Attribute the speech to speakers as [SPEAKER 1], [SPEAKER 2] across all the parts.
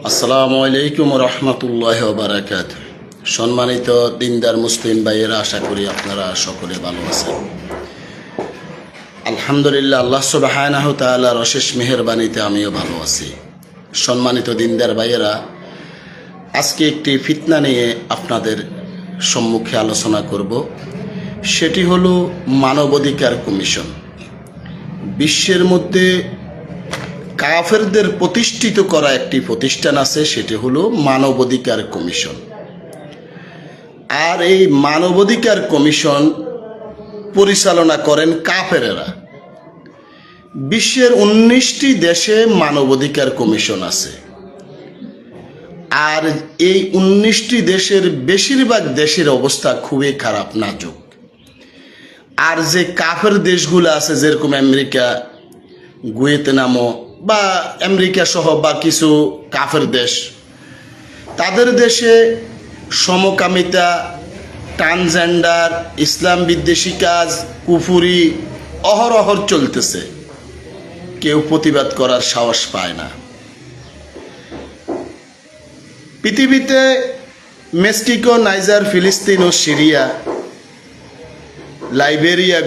[SPEAKER 1] আসসালামু আলাইকুম রহমতুল্লাহ বারাকাত। সম্মানিত দিনদার মুসলিম ভাইয়েরা, আশা করি আপনারা সকলে ভালো আছেন। আলহামদুলিল্লাহ, আল্লাহ সুবহানাহু ওয়া তাআলার অশেষ মেহেরবানিতে আমিও ভালো আছি। সম্মানিত দিনদার ভাইয়েরা, আজকে একটি ফিতনা নিয়ে আপনাদের সম্মুখে আলোচনা করব। সেটি হলো মানবাধিকার কমিশন। বিশ্বের মধ্যে কাফেরদের প্রতিষ্ঠিত করা একটি প্রতিষ্ঠান আছে, সেটি হলো মানবাধিকার কমিশন। আর এই মানবাধিকার কমিশন পরিচালনা করেন কাফেরেরা। বিশ্বের 19টি দেশে মানবাধিকার কমিশন আছে। আর এই 19টি দেশের বেশিরভাগ দেশের অবস্থা খুবই খারাপ, নাজুক। আর যে কাফের দেশগুলো আছে, যেরকম আমেরিকা, ভিয়েতনামও বা আমেরিকা সহ বা কিছু কাফের দেশ, তাদের দেশে সমকামিতা, ট্রান্সজেন্ডার, ইসলাম বিদ্বেষী কাজ, কুফুরি অহরহর চলতেছে। কেউ প্রতিবাদ করার সাহস পায় না। পৃথিবীতে মেক্সিকো, নাইজার, ফিলিস্তিন ও সিরিয়া, লাইবেরিয়া,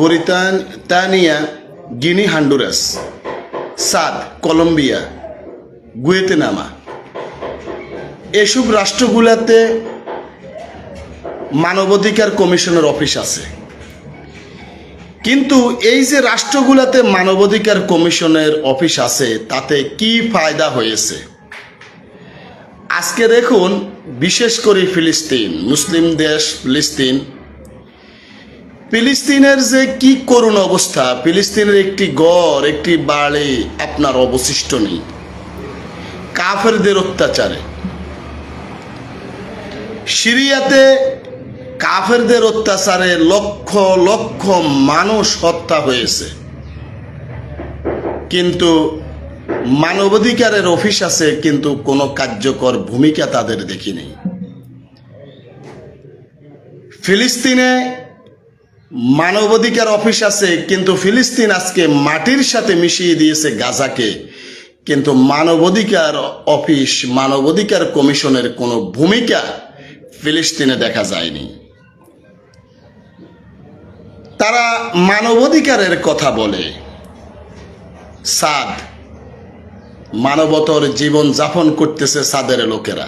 [SPEAKER 1] গরিতানিয়া, গিনি, হন্ডুরাস, সাদ, কলম্বিয়া, গুয়েতেনামা, এসব রাষ্ট্রগুলোতে মানবাধিকার কমিশনের অফিস আছে। কিন্তু এই যে রাষ্ট্রগুলোতে মানবাধিকার কমিশনের অফিস আছে, তাতে কি ফায়দা হয়েছে? আজকে দেখুন, বিশেষ করে ফিলিস্তিন, মুসলিম দেশ ফিলিস্তিনের যে কি করুণ অবস্থা। ফিলিস্তিনের একটি গড়, একটি বাড়ি আপনার অবশিষ্ট নেই, কাফেরদের অত্যাচারে। সিরিয়াতে কাফেরদের অত্যাচারে লক্ষ লক্ষ মানুষ হত্যা হয়েছে, কিন্তু মানবাধিকারের অফিস আছে, কিন্তু কোনো কার্যকর ভূমিকা তাদের দেখি নেই। ফিলিস্তিনে মানবাধিকার অফিস আছে, কিন্তু ফিলিস্তিন আজকে মাটির সাথে মিশিয়ে দিয়েছে গাজাকে, কিন্তু মানবাধিকার অফিস, মানবাধিকার কমিশনের কোনো ভূমিকা ফিলিস্তিনে দেখা যায়নি। তারা মানবাধিকারের কথা বলে, সাদ, মানবতর জীবন যাপন করতেছে সাদের লোকেরা।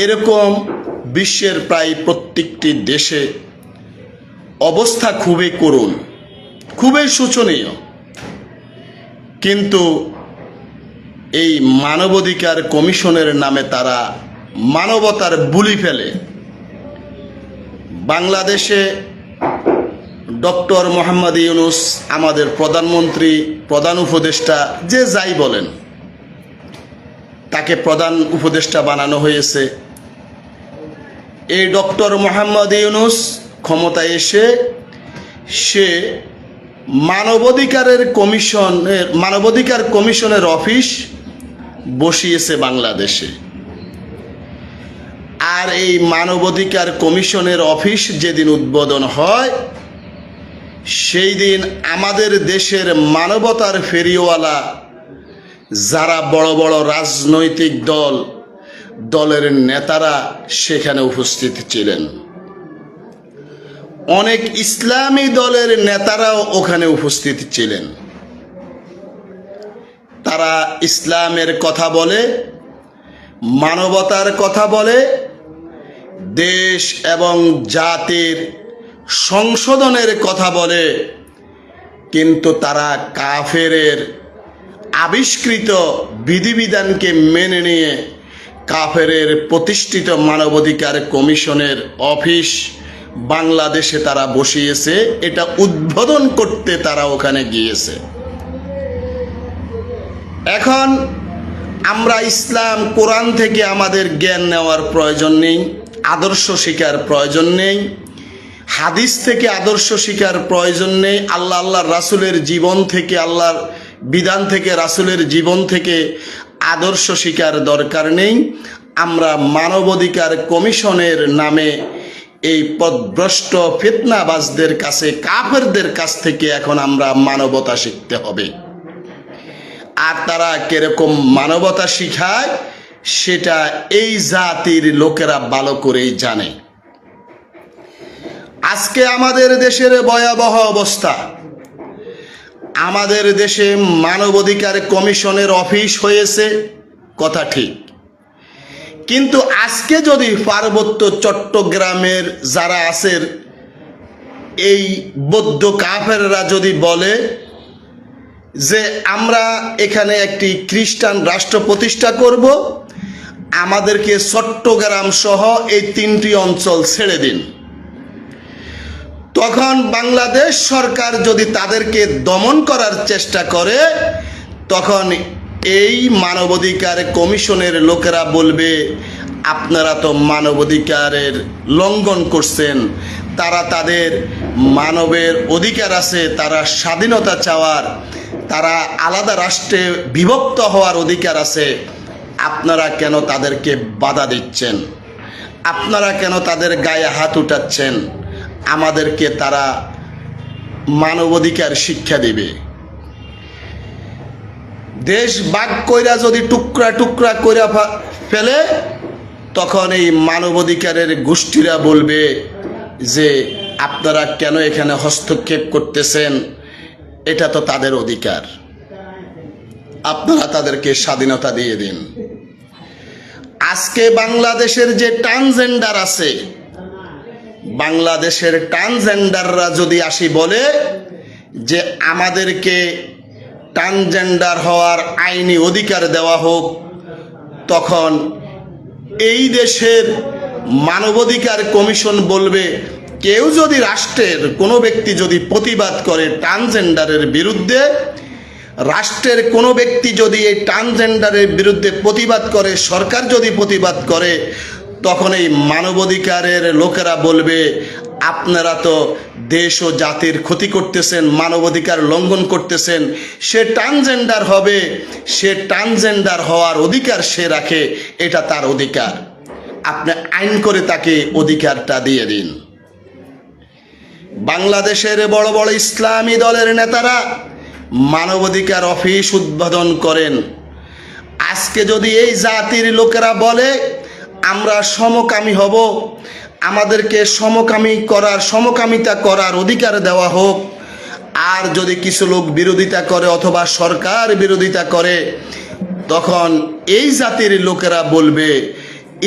[SPEAKER 1] এরকম বিশ্বের প্রায় প্রত্যেকটি দেশে অবস্থা খুবই করুণ, খুবই শোচনীয়। কিন্তু এই মানবাধিকার কমিশনের নামে তারা মানবতার বুলি ফেলে। বাংলাদেশে ডক্টর মোহাম্মদ ইউনূস, আমাদের প্রধানমন্ত্রী, প্রধান উপদেষ্টা, যে যাই বলেন, তাকে প্রধান উপদেষ্টা বানানো হয়েছে। এই ডক্টর মোহাম্মদ ইউনূস ক্ষমতায় এসে সে মানবাধিকার কমিশনের অফিস বসিয়েছে বাংলাদেশে। আর এই মানবাধিকার কমিশনের অফিস যেদিন উদ্বোধন হয়, সেই দিন আমাদের দেশের মানবতার ফেরিওয়ালা যারা বড় বড় রাজনৈতিক দলের নেতারা সেখানে উপস্থিত ছিলেন। অনেক ইসলামী দলের নেতারাও ওখানে উপস্থিত ছিলেন। তারা ইসলামের কথা বলে, মানবতার কথা বলে, দেশ এবং জাতির সংশোধনের কথা বলে, কিন্তু তারা কাফেরের আবিষ্কৃত বিধিবিধানকে মেনে নিয়ে কাফেরের প্রতিষ্ঠিত মানবাধিকার কমিশনের অফিস বাংলাদেশে তারা বসিয়েছে। এটা উদ্বোধন করতে তারা ওখানে গিয়েছে। এখন আমরা ইসলাম, কোরআন থেকে আমাদের জ্ঞান নেওয়ার প্রয়োজন নেই, আদর্শ শিকার প্রয়োজন নেই, হাদিস থেকে আদর্শ শিকার প্রয়োজন নেই, আল্লাহর রাসূলের জীবন থেকে, আল্লাহর বিধান থেকে, রাসূলের জীবন থেকে আদর্শ শিকার দরকার নেই। আমরা মানবাধিকার কমিশনের নামে এই পথভ্রষ্ট ফিতনাবাজদের কাছে, কাফেরদের কাছ থেকে এখন আমরা মানবতা শিখতে হবে। আর তারা কিরকম মানবতা শিখায় সেটা এই জাতির লোকেরা ভালো করেই জানে। আজকে আমাদের দেশের ভয়াবহ অবস্থা। আমাদের দেশে মানবাধিকার কমিশনের অফিস হয়েছে, কথা ঠিক, কিন্তু আজকে যদি পার্বত্য চট্টগ্রামের যারা আছে এই বৌদ্ধ কাফেররা যদি বলে যে আমরা এখানে একটি খ্রিস্টান রাষ্ট্র প্রতিষ্ঠা করব, আমাদেরকে চট্টগ্রাম সহ এই 3টি অঞ্চল ছেড়ে দিন, তখন বাংলাদেশ সরকার যদি তাদেরকে দমন করার চেষ্টা করে, তখন এই মানবাধিকার কমিশনের লোকেরা বলবে আপনারা তো মানবাধিকারের লঙ্ঘন করছেন। তারা তাদের মানবের অধিকার আছে, তারা স্বাধীনতা চাওয়ার, তারা আলাদা রাষ্ট্রে বিভক্ত হওয়ার অধিকার আছে। আপনারা কেন তাদেরকে বাধা দিচ্ছেন? আপনারা কেন তাদের গায়ে হাত উঠাচ্ছেন? আমাদেরকে তারা মানবাধিকার শিক্ষা দিবে। দেশ ভাগ কইরা যদি টুকরা টুকরা কইরা ফেলে, তখন এই মানবাধিকারের গোষ্ঠীরা বলবে যে আপনারা কেন এখানে হস্তক্ষেপ করতেছেন? এটা তো তাদের অধিকার, আপনারা তাদেরকে স্বাধীনতা দিয়ে দিন। আজকে বাংলাদেশের যে ট্রান্সজেন্ডার আছে, বাংলাদেশের ট্রান্সজেন্ডাররা যদি আসি বলে যে আমাদেরকে ট্রান্সজেন্ডার হওয়ার আইনি অধিকার দেওয়া হোক, তখন এই দেশের মানবাধিকার কমিশন বলবে কেউ যদি রাষ্ট্রের কোনো ব্যক্তি যদি প্রতিবাদ করে ট্রান্সজেন্ডারের বিরুদ্ধে, রাষ্ট্রের কোনো ব্যক্তি যদি এই ট্রান্সজেন্ডারের বিরুদ্ধে প্রতিবাদ করে, সরকার যদি প্রতিবাদ করে, তখন এই মানবাধিকারের লোকেরা বলবে আপনারা তো দেশ ও জাতির ক্ষতি করতেছেন, মানবাধিকার লঙ্ঘন করতেছেন। সে ট্রান্সজেন্ডার হবে, সে ট্রান্সজেন্ডার হওয়ার অধিকার সে রাখে, এটা তার অধিকার, আপনি আইন করে তাকে অধিকারটা দিয়ে দিন। বাংলাদেশের বড় বড় ইসলামী দলের নেতারা মানবাধিকার অফিস উদ্বোধন করেন। আজকে যদি এই জাতির লোকেরা বলে আমরা সমকামী হব, আমাদেরকে সমকামিতা করার অধিকার দেওয়া হোক, আর যদি কিছু লোক বিরোধিতা করে অথবা সরকার বিরোধিতা করে, তখন এই জাতির লোকেরা বলবে,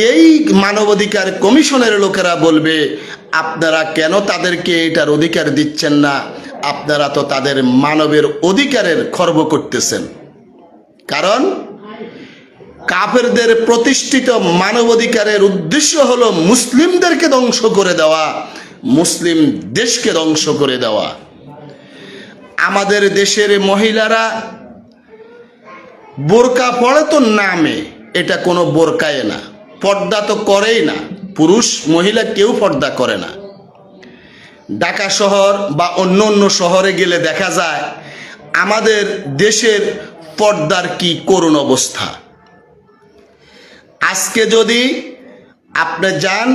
[SPEAKER 1] এই মানবাধিকার কমিশনের লোকেরা বলবে আপনারা কেন তাদেরকে এটার অধিকার দিচ্ছেন না? আপনারা তো তাদের মানবের অধিকারের খর্ব করতেছেন। কারণ কাফেরদের প্রতিষ্ঠিত মানবাধিকারের উদ্দেশ্য হলো মুসলিমদেরকে ধ্বংস করে দেওয়া, মুসলিম দেশকে ধ্বংস করে দেওয়া। আমাদের দেশের মহিলারা বোরকা পরে তো নামে, এটা কোনো বোরকায় না, পর্দা তো করেই না, পুরুষ মহিলা কেউ পর্দা করে না। ঢাকা শহর বা অন্য অন্য শহরে গেলে দেখা যায় আমাদের দেশের পর্দার কি করুণ অবস্থা। আজকে যদি আপনি যান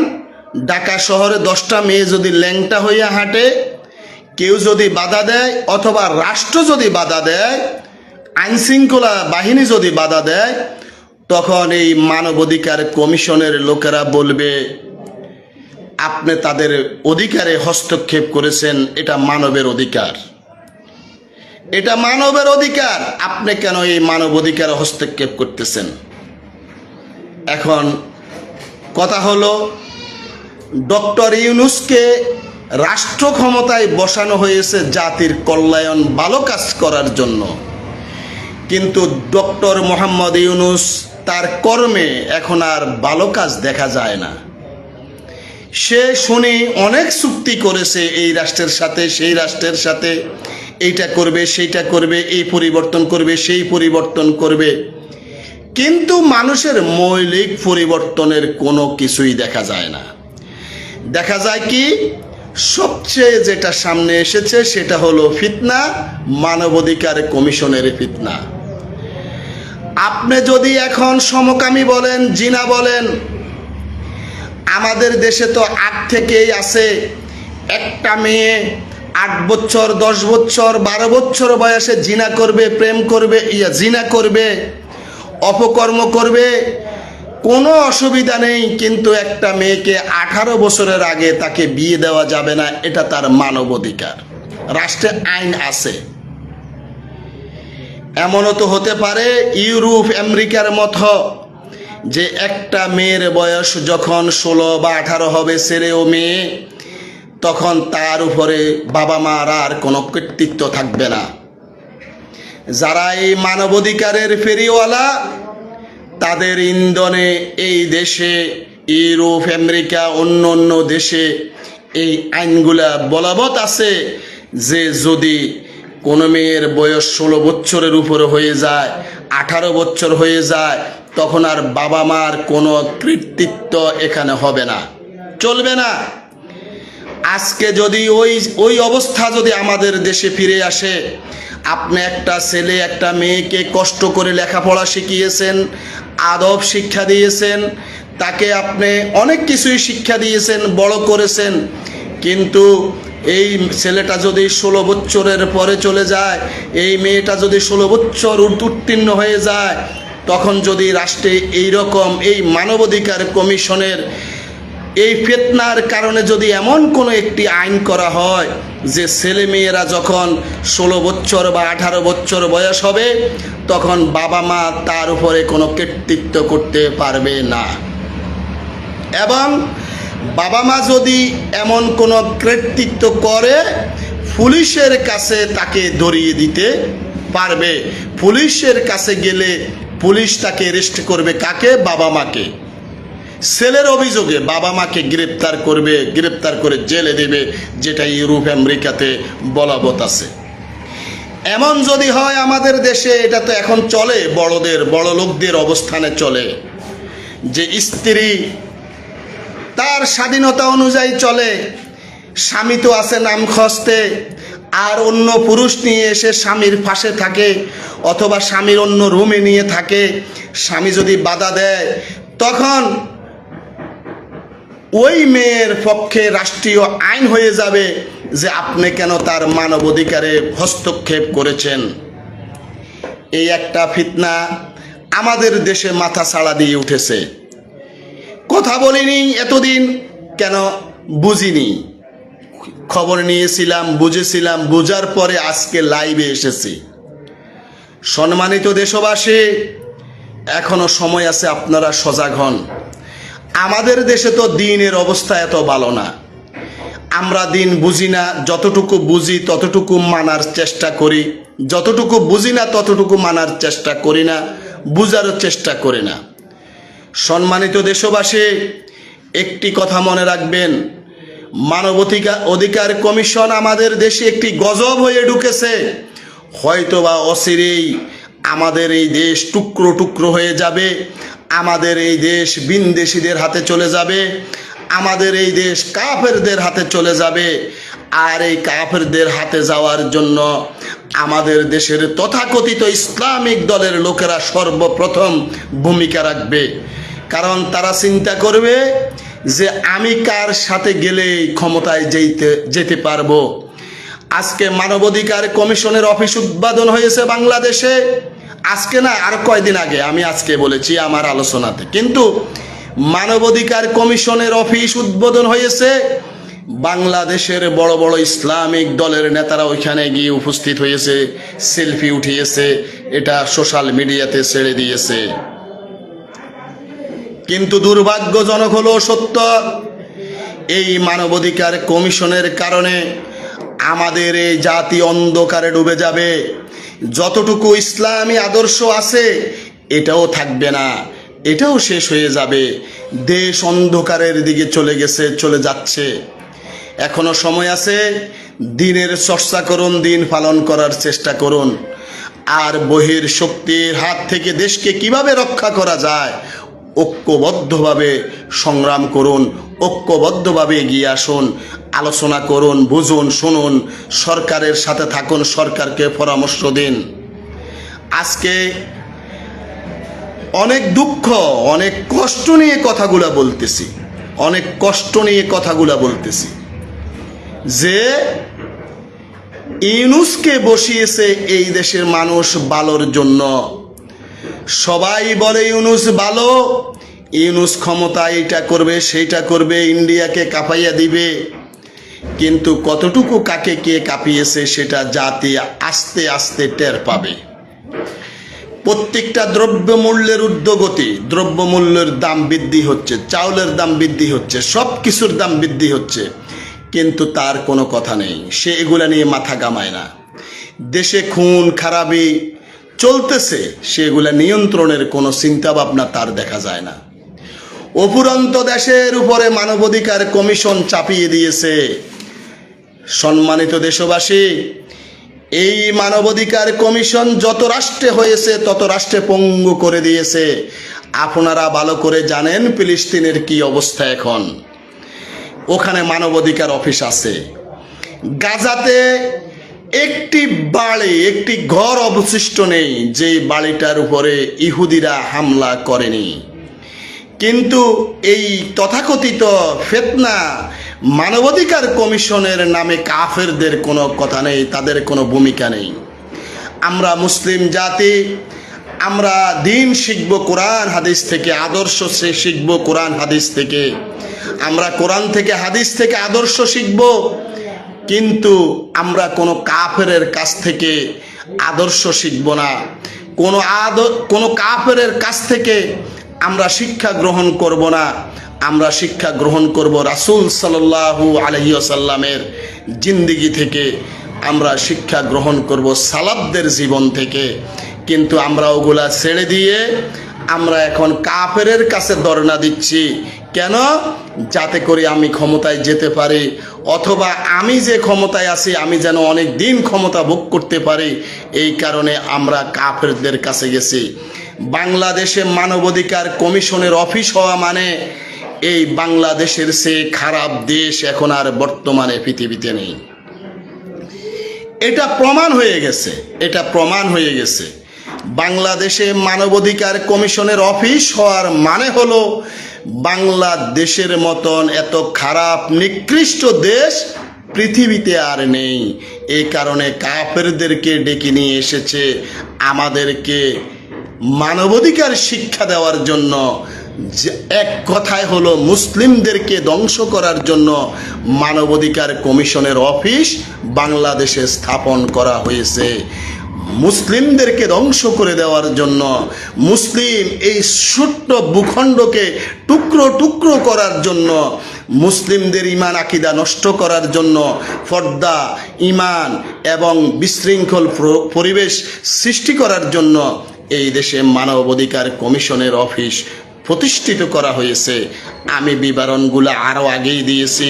[SPEAKER 1] ঢাকা শহরে, 10টা মেয়ে যদি ল্যাংটা হইয়া হাঁটে, কেউ যদি বাধা দেয় অথবা রাষ্ট্র যদি বাধা দেয়, আইনশৃঙ্খলা বাহিনী যদি বাধা দেয়, তখন এই মানবাধিকার কমিশনের লোকেরা বলবে আপনি তাদের অধিকারে হস্তক্ষেপ করেছেন, এটা মানবের অধিকার, এটা মানবের অধিকার, আপনি কেন এই মানব অধিকারে হস্তক্ষেপ করতেছেন? এখন কথা হলো, ডক্টর ইউনূসকে রাষ্ট্র ক্ষমতায় বসানো হয়েছে জাতির কল্যাণ ভালো কাজ করার জন্য, কিন্তু ডক্টর মোহাম্মদ ইউনূস তার কর্মে এখন আর ভালো কাজ দেখা যায় না। সে শুনি অনেক চুক্তি করেছে এই রাষ্ট্রের সাথে সেই রাষ্ট্রের সাথে, এইটা করবে সেইটা করবে, এই পরিবর্তন করবে সেই পরিবর্তন করবে, কিন্তু মানুষের মৌলিক পরিবর্তনের কোনো কিছুই দেখা যায় না। দেখা যায় কি, সবচেয়ে যেটা সামনে এসেছে সেটা হলো ফিতনা, মানবাধিকার কমিশনের ফিতনা। আপনি যদি এখন সমকামী বলেন, জিনা বলেন, আমাদের দেশে তো আগ থেকেই আছে একটা মেয়ে 8 বছর 10 বছর 12 বছর বয়সে জিনা করবে, প্রেম করবে, জিনা করবে, অপকর্ম করবে, কোনো অসুবিধা নেই। কিন্তু একটা মেয়েকে 18 বছরের আগে তাকে বিয়ে দেওয়া যাবে না, এটা তার মানবাধিকার, রাষ্ট্রে আইন আছে। এমনও তো হতে পারে ইউরোপ আমেরিকার মতো যে একটা মেয়ের বয়স যখন 16 বা 18 হবে, ছেলে ও মেয়ে, তখন তার উপরে বাবা মার আর কোনো কর্তৃত্ব থাকবে না। যারা এই মানবাধিকারের ফেরিওয়ালা, তাদের ইন্ধনে এই দেশে, ইউরোপ আমেরিকা অন্য অন্য দেশে এই আইনগুলা বলবৎ আছে যে যদি কোনো মেয়ের বয়স 16 বছরের উপরে হয়ে যায়, 18 বছর হয়ে যায়, তখন আর বাবা মার কোনো কর্তৃত্ব এখানে হবে না, চলবে না। আজকে যদি ওই অবস্থা যদি আমাদের দেশে ফিরে আসে, আপনি একটা ছেলে একটা মেয়েকে কষ্ট করে লেখাপড়া শিখিয়েছেন, আদব শিক্ষা দিয়েছেন, তাকে আপনি অনেক কিছুই শিক্ষা দিয়েছেন, বড় করেছেন, কিন্তু এই ছেলেটা যদি 16 বছরের পরে চলে যায়, এই মেয়েটা যদি 16 বছর উত্তীর্ণ হয়ে যায়, তখন যদি রাষ্ট্রে এইরকম এই মানবাধিকার কমিশনের এই ফিতনার কারণে যদি এমন কোনো একটি আইন করা হয় যে ছেলে মেয়েরা যখন 16 বছর বা 18 বছর বয়স হবে, তখন বাবা মা তার উপরে কোনো কর্তৃত্ব করতে পারবে না, এবং বাবা মা যদি এমন কোনো কর্তৃত্ব করে, পুলিশের কাছে তাকে ধরিয়ে দিতে পারবে। পুলিশের কাছে গেলে পুলিশ তাকে অ্যারেস্ট করবে, কাকে? বাবা মাকে। ছেলের অভিযোগে বাবা মাকে গ্রেপ্তার করবে, গ্রেপ্তার করে জেলে দেবে, যেটা ইউরোপ আমেরিকাতে বলবৎ আছে। এমন যদি হয় আমাদের দেশে, এটা তো এখন চলে, বড় লোকদের অবস্থানে চলে, যে স্ত্রী তার স্বাধীনতা অনুযায়ী চলে, স্বামী তো আছে নাম খস্তে, আর অন্য পুরুষ নিয়ে এসে স্বামীর পাশে থাকে, অথবা স্বামীর অন্য রুমে নিয়ে থাকে। স্বামী যদি বাধা দেয়, তখন ওই মেয়ের পক্ষে রাষ্ট্রীয় আইন হয়ে যাবে যে আপনি কেন তার মানবাধিকারে হস্তক্ষেপ করেছেন। এই একটা ফিতনা আমাদের দেশে মাথা ছাড়া দিয়ে উঠেছে। কথা বলিনি এতদিন, কেন? বুঝিনি, খবর নিয়েছিলাম, বুঝেছিলাম, বুঝার পরে আজকে লাইভে এসেছি। সম্মানিত দেশবাসী, এখনো সময় আছে, আপনারা সজাগ হন। আমাদের দেশে তো দিনের অবস্থা এত ভালো না, আমরা দিন বুঝি না, যতটুকু বুঝি ততটুকু মানার চেষ্টা করি, যতটুকু বুঝি না ততটুকু মানার চেষ্টা করি না, বুঝারও চেষ্টা করি না। সম্মানিত দেশবাসী, একটি কথা মনে রাখবেন, মানবাধিকার কমিশন আমাদের দেশে একটি গজব হয়ে ঢুকেছে। হয়তোবা অচিরেই আমাদের এই দেশ টুকরো টুকরো হয়ে যাবে, আমাদের এই দেশ বিনদেশীদের হাতে চলে যাবে, আমাদের এই দেশ কাফেরদের হাতে চলে যাবে। আর এই কাফেরদের হাতে যাওয়ার জন্য আমাদের দেশের তথাকথিত ইসলামিক দলের লোকেরা সর্বপ্রথম ভূমিকা রাখবে, কারণ তারা চিন্তা করবে যে আমি কার সাথে গেলে ক্ষমতায় যেতে পারবো। আজকে মানবাধিকার কমিশনের অফিস উদ্বোধন হয়েছে বাংলাদেশে, আজকে না, আর কয়দিন আগে, আমি আজকে বলেছি আমার আলোচনাতে, কিন্তু মানবাধিকার কমিশনের অফিস উদ্বোধন হয়েছে, বাংলাদেশের বড় বড় ইসলামিক দলের নেতারা ওইখানে গিয়ে উপস্থিত হয়েছে, সেলফি উঠিয়েছে, এটা সোশ্যাল মিডিয়াতে ছেড়ে দিয়েছে। কিন্তু দুর্ভাগ্যজনক হলো সত্য, এই মানবাধিকার কমিশনের কারণে আমাদের এই জাতি অন্ধকারে ডুবে যাবে। যতটুকু ইসলামী আদর্শ আছে এটাও থাকবে না, এটাও শেষ হয়ে যাবে। দেশ অন্ধকারের দিকে চলে যাচ্ছে। এখনো সময় আছে, দিনের চর্চা করুন, দিন পালন করার চেষ্টা করুন, আর বহির শক্তির হাত থেকে দেশকে কিভাবে রক্ষা করা যায় ঐক্যবদ্ধভাবে সংগ্রাম করুন, ঐক্যবদ্ধভাবে এগিয়ে আসুন, আলোচনা করুন, বুঝুন, শুনুন, সরকারের সাথে থাকুন, সরকারকে পরামর্শ দিন। আজকে অনেক দুঃখ, অনেক কষ্ট নিয়ে কথাগুলা বলতেছি, অনেক কষ্ট নিয়ে কথাগুলা বলতেছি, যে ইউনূসকে বসিয়েছে এই দেশের মানুষ ভালোর জন্য। সবাই বলে ইউনূস ভালো, ইউনূস ক্ষমতা এইটা করবে সেইটা করবে, ইন্ডিয়াকে কাঁপাইয়া দিবে। কিন্তু কতটুকু কাকে কে কাঁপিয়েছে সেটা জাতি আস্তে আস্তে টের পাবে। প্রত্যেকটা দ্রব্যমূল্যের ঊর্ধ্বগতি, দ্রব্যমূল্যের দাম বৃদ্ধি হচ্ছে, চাউলের দাম বৃদ্ধি হচ্ছে, সব কিছুর দাম বৃদ্ধি হচ্ছে, কিন্তু তার কোনো কথা নেই, সে এগুলা নিয়ে মাথা ঘামায় না। দেশে খুন খারাপি চলতেছে, সেগুলা নিয়ন্ত্রণের কোনো চিন্তা ভাবনা তার দেখা যায় না। অপুরন্ত দেশের উপরে মানবাধিকার কমিশন চাপিয়ে দিয়েছে। সম্মানিত দেশবাসী, এই মানবাধিকার কমিশন যত রাষ্ট্রে হয়েছে তত রাষ্ট্রে পঙ্গু করে দিয়েছে। আপনারা ভালো করে জানেন ফিলিস্তিনের কি অবস্থা এখন। ওখানে মানবাধিকার অফিস আছে। গাজাতে একটি বাড়ি, একটি ঘর অবশিষ্ট নেই যে বাড়িটার উপরে ইহুদিরা হামলা করেনি। কিন্তু এই তথাকথিত ফিতনা মানবাধিকার কমিশনের নামে কাফেরদের কোনো কথা নেই, তাদের কোনো ভূমিকা নেই। আমরা মুসলিম জাতি, আমরা দিন শিখব কোরআন হাদিস থেকে, আদর্শ শিখব কোরআন হাদিস থেকে। আমরা কোরআন থেকে হাদিস থেকে আদর্শ শিখব, কিন্তু আমরা কোনো কাফেরের কাছ থেকে আদর্শ শিখব না। কোনো কাফেরের কাছ থেকে আমরা শিক্ষা গ্রহণ করব না। আমরা শিক্ষা গ্রহণ করব রাসূল সাল্লাল্লাহু আলাইহি ওয়াসাল্লামের জিন্দেগি থেকে, আমরা শিক্ষা গ্রহণ করব সালাফদের জীবন থেকে। কিন্তু আমরা ওগুলা ছেড়ে দিয়ে আমরা এখন কাফেরের কাছে ধর্ণা দিচ্ছি। কেন? যাতে করে আমি ক্ষমতায় যেতে পারি, অথবা আমি যে ক্ষমতায় আছি আমি যেন অনেক দিন ক্ষমতা ভোগ করতে পারি। এই কারণে আমরা কাফেরদের কাছে গেছি। বাংলাদেশে মানবাধিকার কমিশনের অফিস হওয়া মানে এই বাংলাদেশের চেয়ে খারাপ দেশ এখন আর বর্তমানে পৃথিবীতে নেই। এটা প্রমাণ হয়ে গেছে, এটা প্রমাণ হয়ে গেছে। বাংলাদেশে মানবাধিকার কমিশনের অফিস হওয়ার মানে হলো বাংলাদেশের মতন এত খারাপ নিকৃষ্ট দেশ পৃথিবীতে আর নেই। এই কারণে কাফেরদেরকে ডেকে নিয়ে এসেছে আমাদেরকে মানবাধিকার শিক্ষা দেওয়ার জন্য। এক কথায় হলো মুসলিমদেরকে ধ্বংস করার জন্য মানবাধিকার কমিশনের অফিস বাংলাদেশে স্থাপন করা হয়েছে। মুসলিমদেরকে ধ্বংস করে দেওয়ার জন্য, মুসলিম এই ছোট্ট ভূখণ্ডকে টুকরো টুকরো করার জন্য, মুসলিমদের ইমান আকিদা নষ্ট করার জন্য, পর্দা ইমান এবং বিশৃঙ্খল পরিবেশ সৃষ্টি করার জন্য এই দেশে মানবাধিকার কমিশনের অফিস প্রতিষ্ঠিত করা হয়েছে। আমি বিবরণগুলো আরও আগেই দিয়েছি।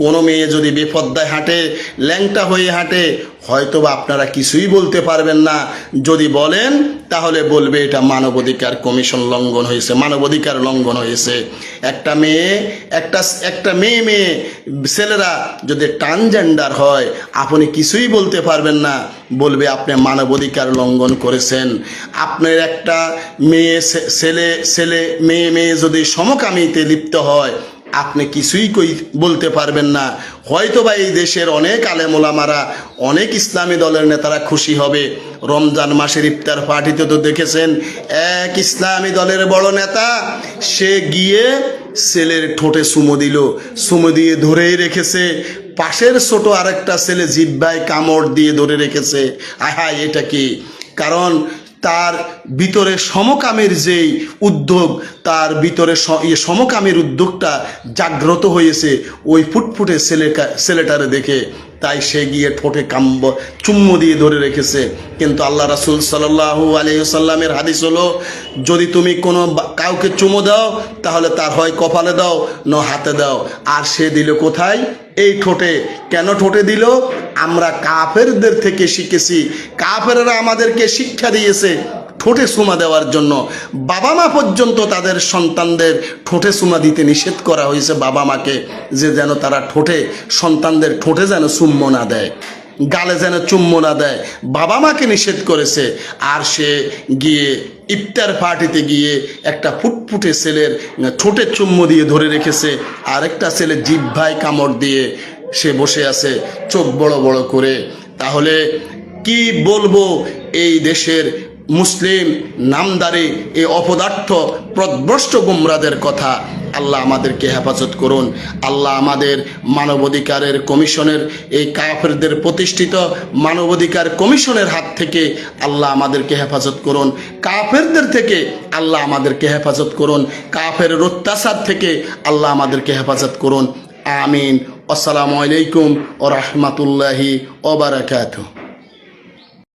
[SPEAKER 1] কোনো মেয়ে যদি বেপর্দায় হাঁটে, ল্যাংটা হয়ে হাঁটে, হয়তোবা আপনারা কিছুই বলতে পারবেন না। যদি বলেন তাহলে বলবে এটা মানবাধিকার কমিশন লঙ্ঘন হয়েছে, মানবাধিকার লঙ্ঘন হয়েছে। একটা মেয়ে ছেলেরা যদি ট্রান্সজেন্ডার হয়, আপনি কিছুই বলতে পারবেন না, বলবে আপনি মানবাধিকার লঙ্ঘন করেছেন। আপনার একটা মেয়ে যদি সমকামিতে লিপ্ত হয়, আপনি কিছুই বলতে পারবেন না। হয়তোবা এই দেশের অনেক আলেম ওলামারা, অনেক ইসলামী দলের নেতারা খুশি হবে। রমজান মাসের ইফতার পার্টিতে তো দেখেছেন, এক ইসলামী দলের বড় নেতা সে গিয়ে ছেলের ঠোঁটে চুমো দিল, চুমো দিয়ে ধরেই রেখেছে। পাশের ছোট আরেকটা ছেলে জিহ্বায় কামড় দিয়ে ধরে রেখেছে। আহাই, এটা কি? কারণ তার ভিতরে সমকামের যেই উদ্যোগ, তার ভিতরে সমকামের উদ্যোগটা জাগ্রত হয়েছে ওই ফুটফুটে ছেলেটারে দেখে, তাই সে গিয়ে ঠোঁটে চুম্মু দিয়ে ধরে রেখেছে। কিন্তু আল্লাহ রাসূল সাল্লাল্লাহু আলাইহি ওয়াসাল্লামের হাদিস হলো, যদি তুমি কোনো কাউকে চুমো দাও তাহলে তার হয় কপালে দাও না হাতে দাও। আর সে দিল কোথায়? এই ঠোঁটে। কেন ঠোঁটে দিল? আমরা কাফেরদের থেকে শিখেছি, কাফেররা আমাদেরকে শিক্ষা দিয়েছে ঠোঁটে চুমা দেওয়ার জন্য। বাবা মা পর্যন্ত তাদের সন্তানদের ঠোঁটে চুমা দিতে নিষেধ করা হয়েছে বাবা মাকে, যে যেন তারা সন্তানদের ঠোঁটে যেন চুম্বো না দেয়, গালে যেন চুম্বো না দেয়, বাবা মাকে নিষেধ করেছে। আর সে গিয়ে ইফতার পার্টিতে গিয়ে একটা ফুটফুটে ছেলের ঠোঁটে চুম্বো দিয়ে ধরে রেখেছে, আর একটা ছেলে জিহ্বায় কামড় দিয়ে সে বসে আছে চোখ বড় বড় করে। তাহলে কি বলবো এই দেশের মুসলিম নামদারি এই অপদার্থ প্রদ্ভ্রষ্ট গুমরাদের কথা। আল্লাহ আমাদেরকে হেফাজত করুন। আল্লাহ আমাদের মানবাধিকারের কমিশনের এই কাফেরদের প্রতিষ্ঠিত মানবাধিকার কমিশনের হাত থেকে আল্লাহ আমাদেরকে হেফাজত করুন। কাফেরদের থেকে আল্লাহ আমাদেরকে হেফাজত করুন। কাফের অত্যাচার থেকে আল্লাহ আমাদেরকে হেফাজত করুন। আমিন। আসসালামু আলাইকুম ওয়া রাহমাতুল্লাহি ওয়া বারাকাতুহু।